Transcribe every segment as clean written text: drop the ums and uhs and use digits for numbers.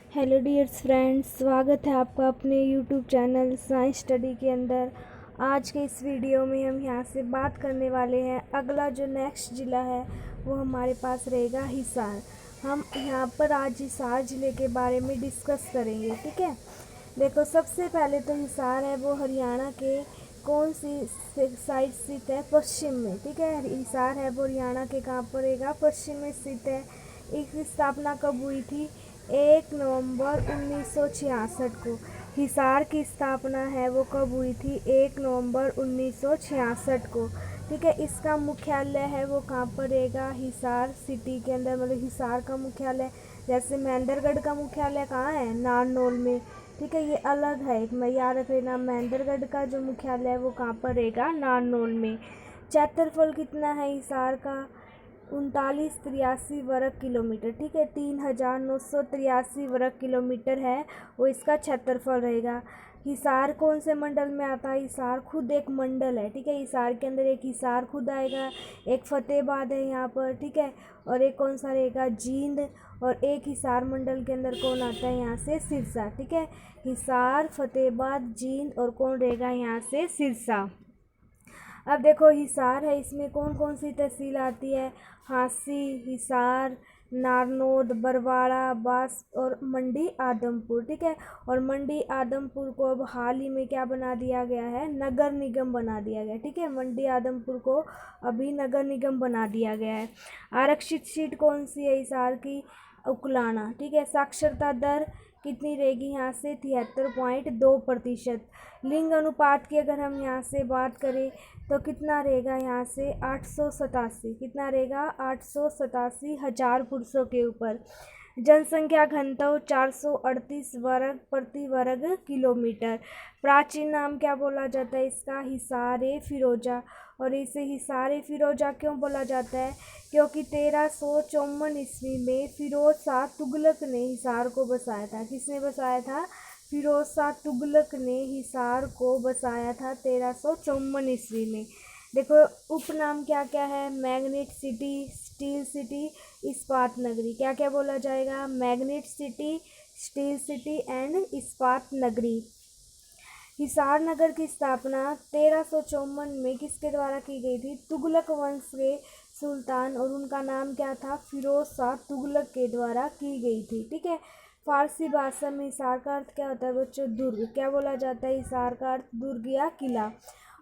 Hello dears friends, स्वागत है आपका अपने यूट्यूब चैनल साइंस स्टडी के अंदर। आज के इस वीडियो में हम यहाँ से बात करने वाले हैं। अगला जो नेक्स्ट ज़िला है वो हमारे पास रहेगा हिसार। हम यहाँ पर आज हिसार ज़िले के बारे में डिस्कस करेंगे। ठीक है, देखो सबसे पहले तो हिसार है वो हरियाणा के कौन सी साइड स्थित है? पश्चिम में। ठीक है, हिसार है वो हरियाणा के कहाँ पर रहेगा? पश्चिम में स्थित है। इसकी स्थापना कब हुई थी? 1 नवंबर 1966 को। हिसार की स्थापना है वो कब हुई थी? 1 नवंबर 1966 को। ठीक है, इसका मुख्यालय है वो कहाँ पर रहेगा? हिसार सिटी के अंदर, मतलब हिसार का मुख्यालय। जैसे महेंद्रगढ़ का मुख्यालय कहाँ है? नारनौल में। ठीक है, ये अलग है, एक मैं याद रख लेना। महेंद्रगढ़ का जो मुख्यालय है वो कहाँ पर रहेगा? नारनौल में। क्षेत्रफल कितना है हिसार का? 3983 वर्ग किलोमीटर। ठीक है, 3983 वर्ग किलोमीटर है वो इसका क्षेत्रफल रहेगा। हिसार कौन से मंडल में आता है? हिसार खुद एक मंडल है। ठीक है, हिसार के अंदर एक हिसार खुद आएगा, एक फतेहाबाद है यहाँ पर। ठीक है, और एक कौन सा रहेगा? जींद। और एक हिसार मंडल के अंदर कौन आता है? यहाँ से सिरसा। ठीक है, हिसार, फतेहाबाद, जींद और कौन रहेगा यहाँ से? सिरसा। अब देखो हिसार है, इसमें कौन कौन सी तहसील आती है? हांसी, हिसार, नारनौल, बरवाड़ा, बास और मंडी आदमपुर। ठीक है, और मंडी आदमपुर को अब हाल ही में क्या बना दिया गया है? नगर निगम बना दिया गया। ठीक है, मंडी आदमपुर को अभी नगर निगम बना दिया गया है। आरक्षित सीट कौन सी है हिसार की? उकलाना। ठीक है, साक्षरता दर कितनी रहेगी यहाँ से? 73.2%। लिंग अनुपात की अगर हम यहाँ से बात करें तो कितना रहेगा यहाँ से? 887। कितना रहेगा? 887 हजार पुरुषों के ऊपर। जनसंख्या घनत्व 438 वर्ग प्रति वर्ग किलोमीटर। प्राचीन नाम क्या बोला जाता है इसका? हिसार-ए फिरोजा। और इसे हिसार-ए फिरोजा क्यों बोला जाता है? क्योंकि 1354 ईस्वी में फिरोज शाह तुगलक ने हिसार को बसाया था। किसने बसाया था? फिरोज शाह तुगलक ने हिसार को बसाया था 1354 ईस्वी में। देखो उपनाम क्या क्या है? मैग्नेट सिटी, स्टील सिटी, इस्पात नगरी। क्या क्या बोला जाएगा? Magnet city, steel city and इस्पात नगरी। हिसार नगर की स्थापना 1354 में किसके द्वारा की गई थी? तुगलक वंश के सुल्तान, और उनका नाम क्या था? फिरोज शाह तुगलक के द्वारा की गई थी। ठीक है, फारसी भाषा में हिसार का अर्थ क्या होता है बच्चों? दुर्ग। क्या बोला जाता है? हिसार का अर्थ दुर्ग या किला।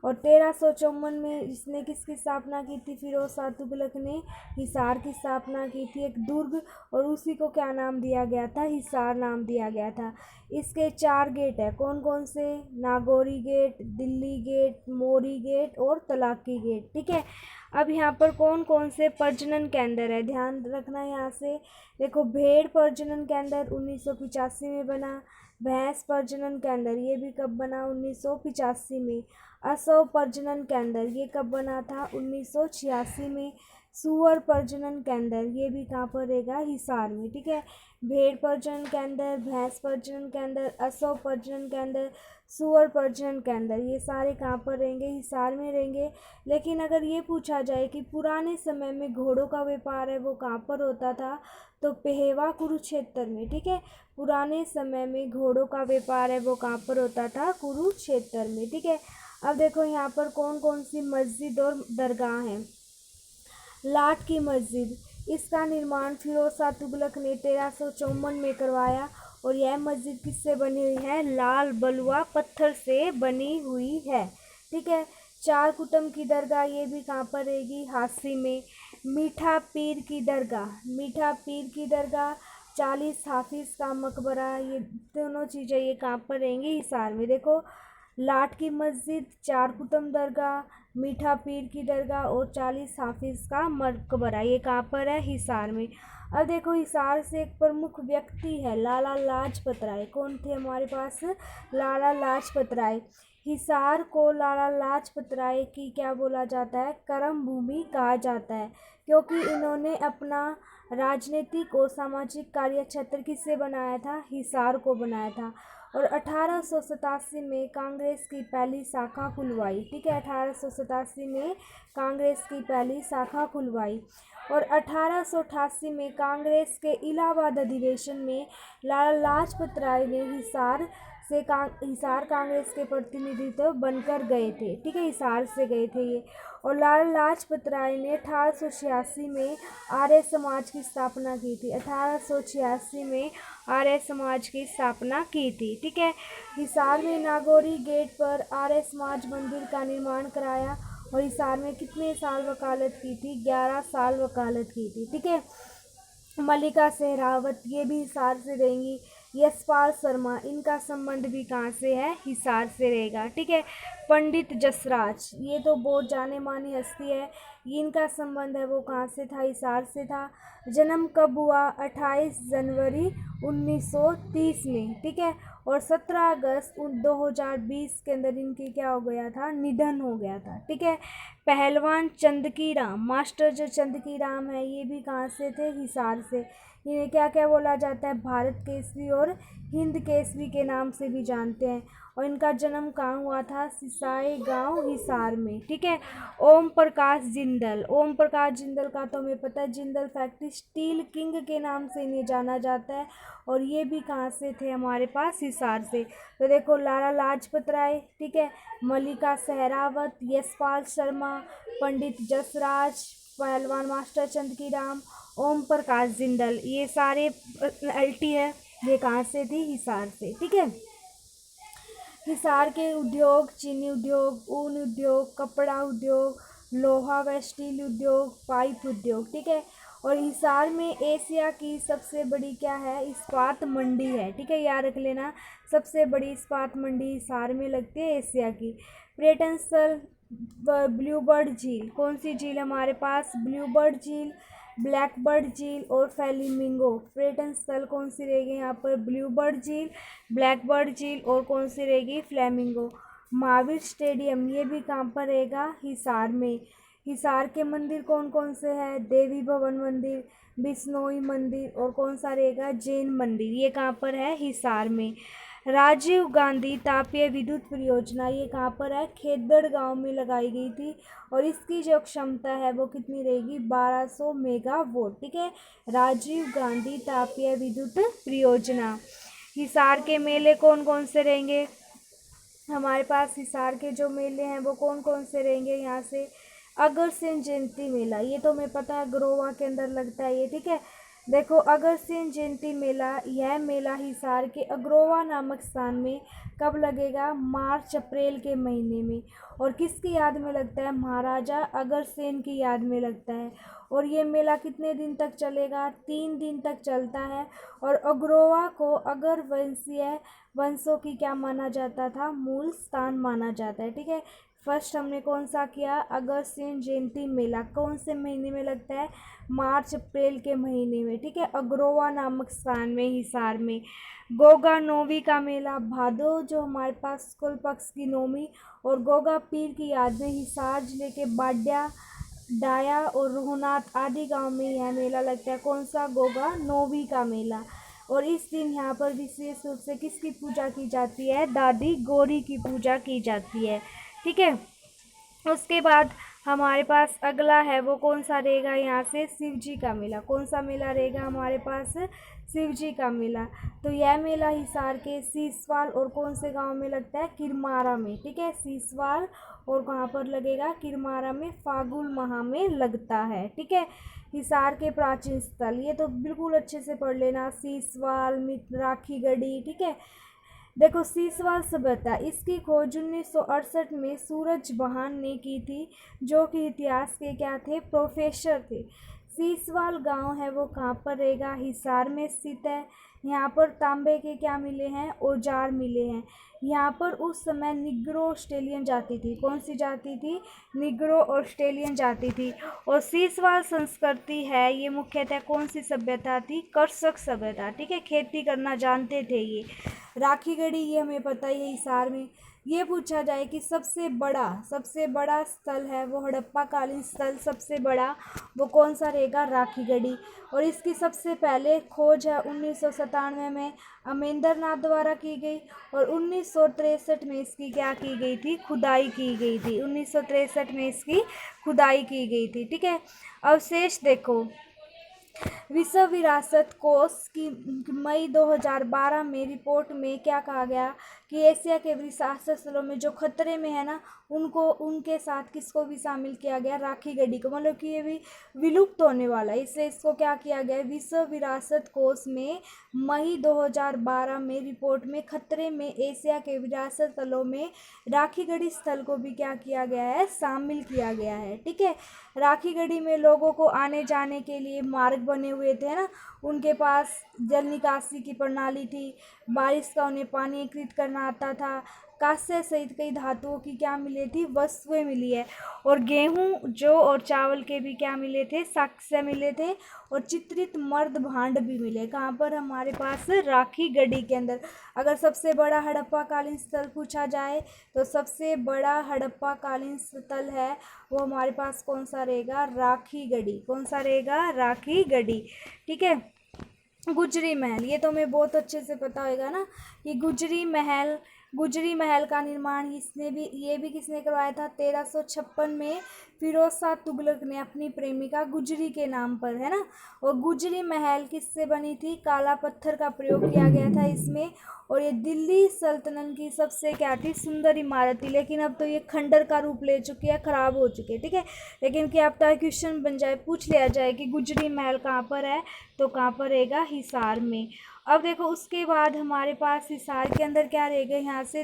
और 1354 में इसने किसकी स्थापना की थी? फिरोज शाह तुगलक ने हिसार की स्थापना की थी, एक दुर्ग, और उसी को क्या नाम दिया गया था? हिसार नाम दिया गया था। इसके 4 गेट है, कौन कौन से? नागौरी गेट, दिल्ली गेट, मोरी गेट और तलाकी गेट। ठीक है, अब यहाँ पर कौन कौन से प्रजनन केंद्र है? ध्यान रखना यहाँ से। देखो भेड़ प्रजनन केंद्र 1985 में बना। भैंस प्रजनन केंद्र ये भी कब बना? 1985 में। असव प्रजनन केंद्र ये कब बना था? 1986 में। सुअर प्रजनन केंद्र ये भी कहाँ पर रहेगा? हिसार में। ठीक है, भेड़ प्रजनन केंद्र, भैंस प्रजनन केंद्र, असव प्रजनन केंद्र, सुअर प्रजनन केंद्र ये सारे कहाँ पर रहेंगे? हिसार में रहेंगे। लेकिन अगर ये पूछा जाए कि पुराने समय में घोड़ों का व्यापार है वो कहाँ पर होता था, तो पेहवा कुरुक्षेत्र में। ठीक है, पुराने समय में घोड़ों का व्यापार है वो कहाँ पर होता था? कुरुक्षेत्र में। ठीक है, अब देखो यहाँ पर कौन कौन सी मस्जिद और दरगाह हैं। लाट की मस्जिद, इसका निर्माण फिरोज शाह तुगलक ने 1354 में करवाया, और यह मस्जिद किससे बनी हुई है? लाल बलुआ पत्थर से बनी हुई है। ठीक है, चार कुतुब की दरगाह ये भी कहाँ पर रहेगी? हांसी में। मीठा पीर की दरगाह, मीठा पीर की दरगाह, 40 हाफिज का मकबरा, ये दोनों चीज़ें ये कहाँ पर रहेंगी? हिसार में। देखो लाट की मस्जिद, चार कुतुब दरगाह, मीठा पीर की दरगाह और 40 हाफिज का मकबरा ये कहाँ पर है? हिसार में। अब देखो हिसार से एक प्रमुख व्यक्ति है लाला लाजपत राय। कौन थे हमारे पास? लाला लाजपत राय। हिसार को लाला लाजपत राय की क्या बोला जाता है? कर्म भूमि कहा जाता है, क्योंकि इन्होंने अपना राजनीतिक और सामाजिक कार्य क्षेत्र किससे बनाया था? हिसार को बनाया था। और 1887 में कांग्रेस की पहली शाखा खुलवाई। ठीक है, 1887 में कांग्रेस की पहली शाखा खुलवाई। और 1888 में कांग्रेस के इलाहाबाद अधिवेशन में लाला लाजपत राय ने हिसार कांग्रेस के प्रतिनिधित्व बनकर गए थे, ठीक है, हिसार से गए थे ये। और लाला लाजपत राय ने 1886 में आर्य समाज की स्थापना की थी, 1886 में आर्य समाज की स्थापना की थी, ठीक है। हिसार में नागौरी गेट पर आर्य समाज मंदिर का निर्माण कराया। और हिसार में कितने साल वकालत की थी? 11 साल वकालत की थी, ठीक है। मल्लिका सहरावत ये भी हिसार से रहेंगी। यशपाल शर्मा, इनका संबंध भी कहाँ से है? हिसार से रहेगा, ठीक है। पंडित जसराज, ये तो बहुत जाने मानी हस्ती है, इनका संबंध है वो कहाँ से था? हिसार से था। जन्म कब हुआ? 28 जनवरी 1930 में, ठीक है। और 17 अगस्त 2020 के अंदर इनकी क्या हो गया था? निधन हो गया था, ठीक है। पहलवान चंदकी राम, मास्टर जो चंदकी राम है, ये भी कहाँ से थे? हिसार से। इन्हें क्या क्या बोला जाता है? भारत केसरी और हिंद केसरी के नाम से भी जानते हैं। और इनका जन्म कहाँ हुआ था? सिसाई गांव हिसार में, ठीक है। ओम प्रकाश जिंदल, ओम प्रकाश जिंदल का तो हमें पता है, जिंदल फैक्ट्री स्टील किंग के नाम से इन्हें जाना जाता है। और ये भी कहाँ से थे? हमारे पास हिसार से। तो देखो, लाला लाजपत राय, ठीक है, मल्लिका सहरावत, यशपाल शर्मा, पंडित जसराज, पहलवान मास्टर चंदकी राम, ओम प्रकाश जिंदल, ये सारे पर्सनैलिटी है, ये कहाँ से थी? हिसार से, ठीक है। हिसार के उद्योग चीनी उद्योग, ऊन उद्योग, कपड़ा उद्योग, लोहा व स्टील उद्योग, पाइप उद्योग, ठीक है। और हिसार में एशिया की सबसे बड़ी क्या है? इस्पात मंडी है, ठीक है, याद रख लेना। सबसे बड़ी इस्पात मंडी हिसार में लगती है एशिया की। पर्यटन स्थल ब्लूबर्ड झील, कौन सी झील हमारे पास? ब्लूबर्ड झील, ब्लैकबर्ड झील और फ्लेमिंगो। पर्यटन स्थल कौन सी रहेगी यहाँ पर? ब्लूबर्ड झील, ब्लैकबर्ड झील और कौन सी रहेगी? फ्लेमिंगो। महावीर स्टेडियम, ये भी कहाँ पर रहेगा? हिसार में। हिसार के मंदिर कौन कौन से हैं? देवी भवन मंदिर, बिश्नोई मंदिर और कौन सा रहेगा? जैन मंदिर। ये कहाँ पर है? हिसार में। राजीव गांधी तापीय विद्युत परियोजना, ये कहाँ पर है? खेदड़ गांव में लगाई गई थी। और इसकी जो क्षमता है वो कितनी रहेगी? 1200 मेगावाट, ठीक है। राजीव गांधी तापीय विद्युत परियोजना। हिसार के मेले कौन कौन से रहेंगे? हमारे पास हिसार के जो मेले हैं वो कौन कौन से रहेंगे यहाँ से? अगरसेन जयंती मेला, ये तो हमें पता है गरोवा के अंदर लगता है ये, ठीक है। देखो, अगरसेन जयंती मेला, यह मेला हिसार के अग्रोवा नामक स्थान में कब लगेगा? मार्च अप्रैल के महीने में। और किसकी याद में लगता है? महाराजा अगरसेन की याद में लगता है। और ये मेला कितने दिन तक चलेगा? 3 दिन तक चलता है। और अग्रोवा को अगर वंशीय वंशों की क्या माना जाता था? मूल स्थान माना जाता है, ठीक है। फर्स्ट हमने कौन सा किया? अगरसेन जयंती मेला कौन से महीने में लगता है? मार्च अप्रैल के महीने में, ठीक है, अग्रोवा नामक स्थान में, हिसार में। गोगा नौवी का मेला, भादो जो हमारे पास शुक्ल पक्ष की नौमी और गोगा पीर की याद में हिसार जिले के बाड्या, डाया और रोहनाथ आदि गांव में यह मेला लगता है। कौन सा? गोगा नौवी का मेला। और इस दिन यहाँ पर विशेष रूप से किसकी पूजा की जाती है? दादी गौरी की पूजा की जाती है, ठीक है। उसके बाद हमारे पास अगला है वो कौन सा रहेगा? यहाँ से शिव जी का मेला। कौन सा मेला रहेगा हमारे पास? शिव जी का मेला। तो यह मेला हिसार के सीसवाल और कौन से गांव में लगता है? किरमारा में, ठीक है, सीसवाल और कहाँ पर लगेगा? किरमारा में, फागुन माह में लगता है, ठीक है। हिसार के प्राचीन स्थल, ये तो बिल्कुल अच्छे से पढ़ लेना, सीसवाल, राखीगढ़ी, ठीक है। देखो, सीसवाल सभ्यता, इसकी खोज 1968 में सूरज बहान ने की थी, जो कि इतिहास के क्या थे? प्रोफेसर थे। सीसवाल गांव है वो कहाँ पर रहेगा? हिसार में स्थित है। यहाँ पर तांबे के क्या मिले हैं? औजार मिले हैं। यहाँ पर उस समय निग्रो ऑस्ट्रेलियन जाति थी। कौन सी जाति थी? निग्रो ऑस्ट्रेलियन जाति थी। और सीसवाल संस्कृति है, ये मुख्यतः कौन सी सभ्यता थी? कर्षक सभ्यता, ठीक है, खेती करना जानते थे ये। राखीगढ़ी, ये हमें पता ही है हिसार में। ये पूछा जाए कि सबसे बड़ा स्थल है वो हड़प्पा कालीन स्थल सबसे बड़ा वो कौन सा रहेगा, राखीगढ़ी। और इसकी सबसे पहले खोज है 1997 में अमेंद्र नाथ द्वारा की गई, और 1963 में इसकी क्या की गई थी, खुदाई की गई थी। 1963 में इसकी खुदाई की गई थी। ठीक है, अवशेष देखो, विश्व विरासत कोष की मई 2012 में रिपोर्ट में क्या कहा गया कि एशिया के विरासत स्थलों में जो खतरे में है ना, उनके साथ किसको भी शामिल किया गया, राखीगढ़ी को। मतलब कि ये भी विलुप्त होने वाला है, इसलिए इसको क्या किया गया, विश्व विरासत कोष में मई 2012 में रिपोर्ट में खतरे में एशिया के विरासत स्थलों में राखीगढ़ी स्थल को भी क्या किया गया है, शामिल किया गया है। ठीक है, राखीगढ़ी में लोगों को आने जाने के लिए मार्ग बने हुए थे ना, उनके पास जल निकासी की प्रणाली थी, बारिश का उन्हें पानी एकत्रित करना आता था, कांस्य सहित कई धातुओं की क्या मिली थी, वस्तुएं मिली है, और गेहूं, जौ और चावल के भी क्या मिले थे, साक्ष्य मिले थे, और चित्रित मर्द भांड भी मिले। कहाँ पर, हमारे पास राखीगढ़ी के अंदर। अगर सबसे बड़ा हड़प्पा कालीन स्थल पूछा जाए तो सबसे बड़ा हड़प्पा कालीन स्थल है वो हमारे पास कौन सा रहेगा, राखीगढ़ी। कौन सा रहेगा, राखीगढ़ी। ठीक है, गुजरी महल, ये तो हमें बहुत अच्छे से पता होगा ना कि गुजरी महल का निर्माण ये भी किसने करवाया था, 1356 में फिरोज शाह तुगलक ने अपनी प्रेमिका गुजरी के नाम पर, है ना। और गुजरी महल किससे बनी थी, काला पत्थर का प्रयोग किया गया था इसमें, और ये दिल्ली सल्तनत की सबसे क्या थी, सुंदर इमारत थी। लेकिन अब तो ये खंडर का रूप ले चुकी है, खराब हो चुकी है। ठीक है, लेकिन क्या आपका क्वेश्चन बन जाए, पूछ लिया जाए कि गुजरी महल कहाँ पर है, तो कहाँ पर रहेगा, हिसार में। अब देखो उसके बाद हमारे पास हिसार के अंदर क्या रहेगा, यहाँ से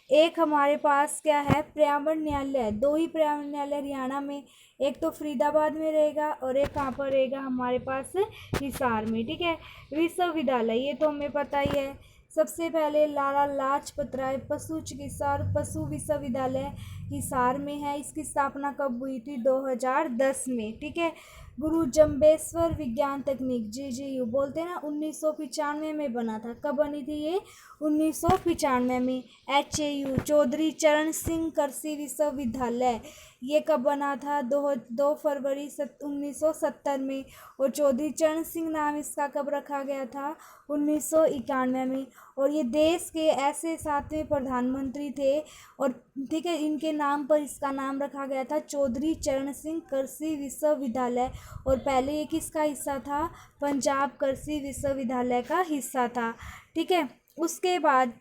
एक हमारे पास क्या है, पर्यावरण न्यायालय। दो ही पर्यावरण न्यायालय हरियाणा में, एक तो फरीदाबाद में रहेगा और एक कहाँ पर रहेगा, हमारे पास हिसार में। ठीक है, विश्वविद्यालय, ये तो हमें पता ही है, सबसे पहले लाला लाजपत राय पशु चिकित्सा और पशु विश्वविद्यालय हिसार में है। इसकी स्थापना कब हुई थी, 2010 में। ठीक है, गुरु जम्बेश्वर विज्ञान तकनीक GGU बोलते हैं ना, 1995 में बना था। कब बनी थी ये, 1995 में। HAU चौधरी चरण सिंह कृषि विश्वविद्यालय, ये कब बना था, 2 फरवरी 1970 में। और चौधरी चरण सिंह नाम इसका कब रखा गया था, 1991 में। और ये देश के ऐसे 7वें प्रधानमंत्री थे, और ठीक है, इनके नाम पर इसका नाम रखा गया था, चौधरी चरण सिंह कृषि विश्वविद्यालय। और पहले ये किसका हिस्सा था, पंजाब कृषि विश्वविद्यालय का हिस्सा था। ठीक है, उसके बाद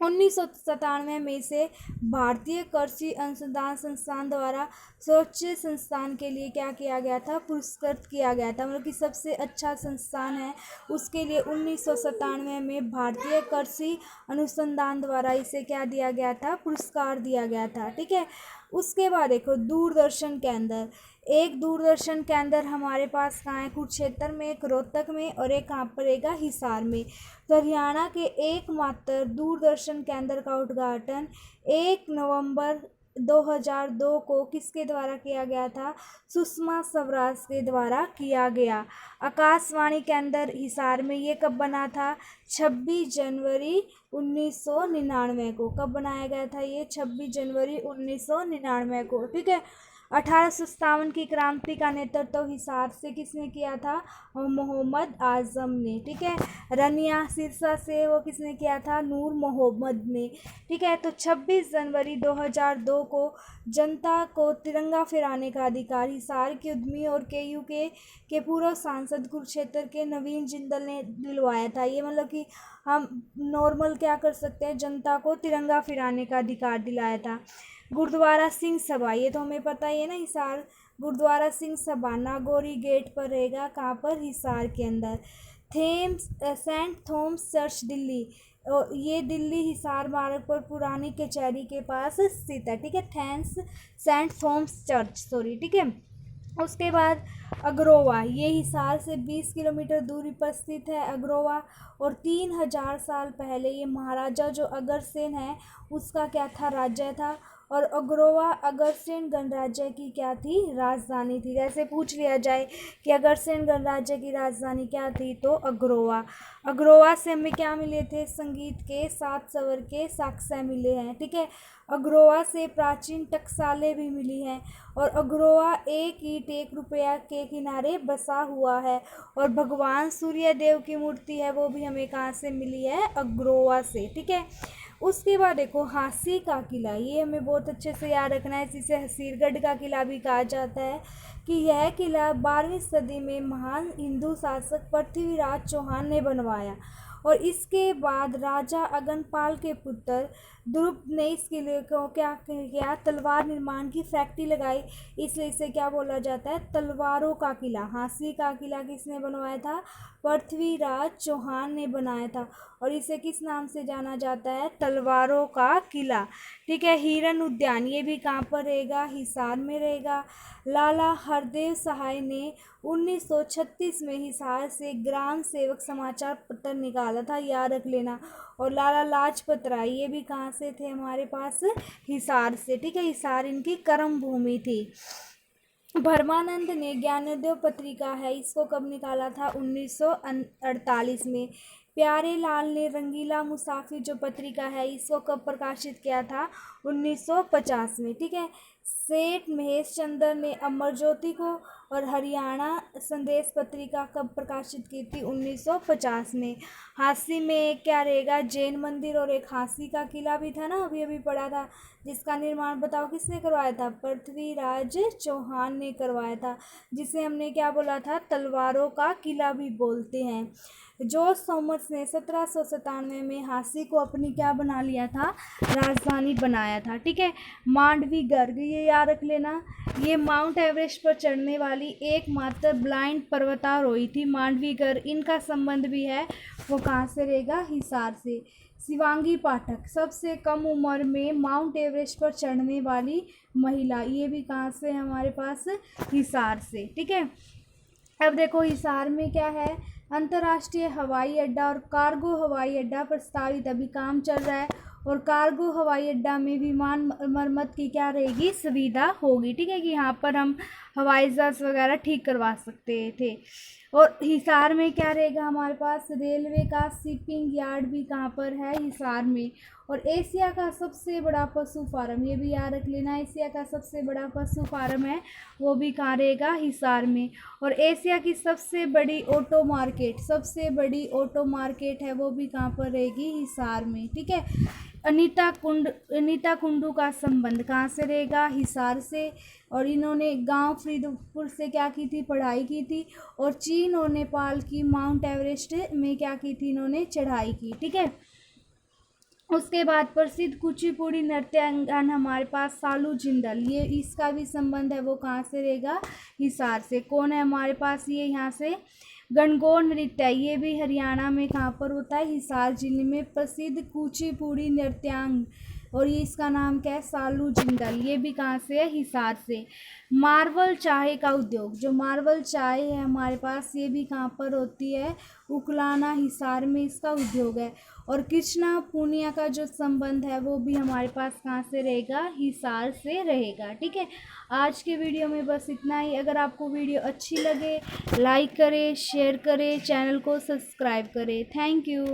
1997 में इसे भारतीय कृषि अनुसंधान संस्थान द्वारा स्वच्छ संस्थान के लिए क्या किया गया था, पुरस्कृत किया गया था। मतलब कि सबसे अच्छा संस्थान है, उसके लिए 1997 में भारतीय कृषि अनुसंधान द्वारा इसे क्या दिया गया था, पुरस्कार दिया गया था। ठीक है, उसके बाद देखो दूरदर्शन केंद्र, एक दूरदर्शन केंद्र हमारे पास कहाँ है, कुरुक्षेत्र में, एक रोहतक में, और एक कहाँ पर रहेगा, हिसार में। तो हरियाणा के एकमात्र दूरदर्शन केंद्र का उद्घाटन 1 नवंबर 2002 को किसके द्वारा किया गया था, सुषमा स्वराज के द्वारा किया गया। आकाशवाणी केंद्र हिसार में ये कब बना था, 26 जनवरी 1999 को। कब बनाया गया था ये, 26 जनवरी 1999 को। ठीक है, 1857 की क्रांति का नेतृत्व हिसार से किसने किया था, मोहम्मद आजम ने। ठीक है, रनिया सिरसा से वो किसने किया था, नूर मोहम्मद ने। ठीक है, तो 26 जनवरी 2002 को जनता को तिरंगा फहराने का अधिकार हिसार के उद्यमी और KU के पूर्व सांसद कुरुक्षेत्र के नवीन जिंदल ने दिलवाया था। ये मतलब कि हम नॉर्मल क्या कर सकते हैं, जनता को तिरंगा फहराने का अधिकार दिलाया था। गुरुद्वारा सिंह सभा, ये तो हमें पता ही है ना, हिसार गुरुद्वारा सिंह सभा नागौरी गेट पर रहेगा, कहाँ पर, हिसार के अंदर। सेंट थॉमस चर्च दिल्ली, ये दिल्ली हिसार मार्ग पर पुरानी कचहरी के पास स्थित है। ठीक है, सेंट थॉमस चर्च, सॉरी। ठीक है, उसके बाद अग्रोवा, ये हिसार से 20 किलोमीटर दूरी पर स्थित है अग्रोवा। और 3000 साल पहले ये महाराजा जो अग्रसेन है उसका क्या था, राज्य था। और अग्रोवा अगरसेन गणराज्य की क्या थी, राजधानी थी। जैसे पूछ लिया जाए कि अगरसेन गणराज्य की राजधानी क्या थी, तो अग्रोवा। अग्रोवा से हमें क्या मिले थे, संगीत के 7 स्वर के साक्ष्य मिले हैं, ठीक है। अग्रोवा से प्राचीन टकसालें भी मिली हैं और अग्रोवा एक ईंट 1 रुपया के किनारे बसा हुआ है। और भगवान सूर्य देव की मूर्ति है वो भी हमें कहाँ से मिली है, अग्रोवा से, ठीक है। उसके बाद देखो हांसी का किला, ये हमें बहुत अच्छे से याद रखना है, जिसे हसीरगढ़ का किला भी कहा जाता है कि यह किला 12वीं सदी में महान हिंदू शासक पृथ्वीराज चौहान ने बनवाया और इसके बाद राजा अगनपाल के पुत्र ध्रुव ने इस किले को क्या किया, तलवार निर्माण की फैक्ट्री लगाई, इसलिए इसे क्या बोला जाता है, तलवारों का किला। हांसी का किला किसने बनवाया था, पृथ्वीराज चौहान ने बनाया था और इसे किस नाम से जाना जाता है, तलवारों का किला, ठीक है। हिरन उद्यान, ये भी कहाँ पर रहेगा, हिसार में रहेगा। लाला हरदेव सहाय ने 1936 में हिसार से ग्राम सेवक समाचार पत्र निकाला था, याद रख लेना। और लाला लाजपत राय, ये भी कहाँ से थे, हमारे पास हिसार से, ठीक है। हिसार इनकी कर्म भूमि थी। भरमानंद ने ज्ञानोदय पत्रिका है, इसको कब निकाला था, 1948 में। प्यारे लाल ने रंगीला मुसाफिर जो पत्रिका है इसको कब प्रकाशित किया था, 1950 में, ठीक है। सेठ महेश चंद्र ने अमर ज्योति को और हरियाणा संदेश पत्रिका कब प्रकाशित की थी, 1950 में। हांसी में क्या रहेगा, जैन मंदिर और एक हांसी का किला भी था ना, अभी अभी पढ़ा था, जिसका निर्माण बताओ किसने करवाया था, पृथ्वीराज चौहान ने करवाया था, जिसे हमने क्या बोला था, तलवारों का किला भी बोलते हैं। जॉर्ज थॉमस ने 1797 में हांसी को अपनी क्या बना लिया था, राजधानी बनाया था, ठीक है। मांडवी गर्ग, ये याद रख लेना, ये माउंट एवरेस्ट पर चढ़ने वाली एकमात्र ब्लाइंड पर्वतारोही थी मांडवी गर्ग, इनका संबंध भी है, वो कहाँ से रहेगा, हिसार से। शिवांगी पाठक, सबसे कम उम्र में माउंट एवरेस्ट पर चढ़ने वाली महिला, ये भी कहाँ से है, हमारे पास हिसार से, ठीक है। अब देखो हिसार में क्या है, अंतर्राष्ट्रीय हवाई अड्डा और कार्गो हवाई अड्डा प्रस्तावित, अभी काम चल रहा है और कार्गो हवाई अड्डा में विमान मरम्मत की क्या रहेगी, सुविधा होगी, ठीक है, कि यहाँ पर हम हवाई जहाज वगैरह ठीक करवा सकते थे। और हिसार में क्या रहेगा, हमारे पास रेलवे का शिपिंग यार्ड भी कहाँ पर है, हिसार में। और एशिया का सबसे बड़ा पशु फार्म, ये भी याद रख लेना, एशिया का सबसे बड़ा पशु फार्म है वो भी कहाँ रहेगा, हिसार में। और एशिया की सबसे बड़ी ऑटो मार्केट, सबसे बड़ी ऑटो मार्केट है वो भी कहाँ पर रहेगी, हिसार में, ठीक है। अनीता कुंडू का संबंध कहाँ से रहेगा, हिसार से। और इन्होंने गांव फरीदपुर से क्या की थी, पढ़ाई की थी। और चीन और नेपाल की माउंट एवरेस्ट में क्या की थी, इन्होंने चढ़ाई की, ठीक है। उसके बाद प्रसिद्ध कुचिपुड़ी नृत्यांगन हमारे पास सालू जिंदल, ये इसका भी संबंध है वो कहाँ से रहेगा, हिसार से। कौन है हमारे पास, ये यहाँ से गणगौर नृत्य, ये भी हरियाणा में कहाँ पर होता है, हिसार जिले में प्रसिद्ध कुचिपुड़ी नृत्यांग, और ये इसका नाम क्या है, सालू जिंदल, ये भी कहाँ से है, हिसार से। मार्बल चाय का उद्योग, जो मार्बल चाय है हमारे पास, ये भी कहाँ पर होती है, उकलाना, हिसार में इसका उद्योग है। और कृष्णा पूर्णिया का जो संबंध है वो भी हमारे पास कहाँ से रहेगा, हिसार से रहेगा, ठीक है। आज के वीडियो में बस इतना ही। अगर आपको वीडियो अच्छी लगे लाइक करें, शेयर करें, चैनल को सब्सक्राइब करें। Thank you.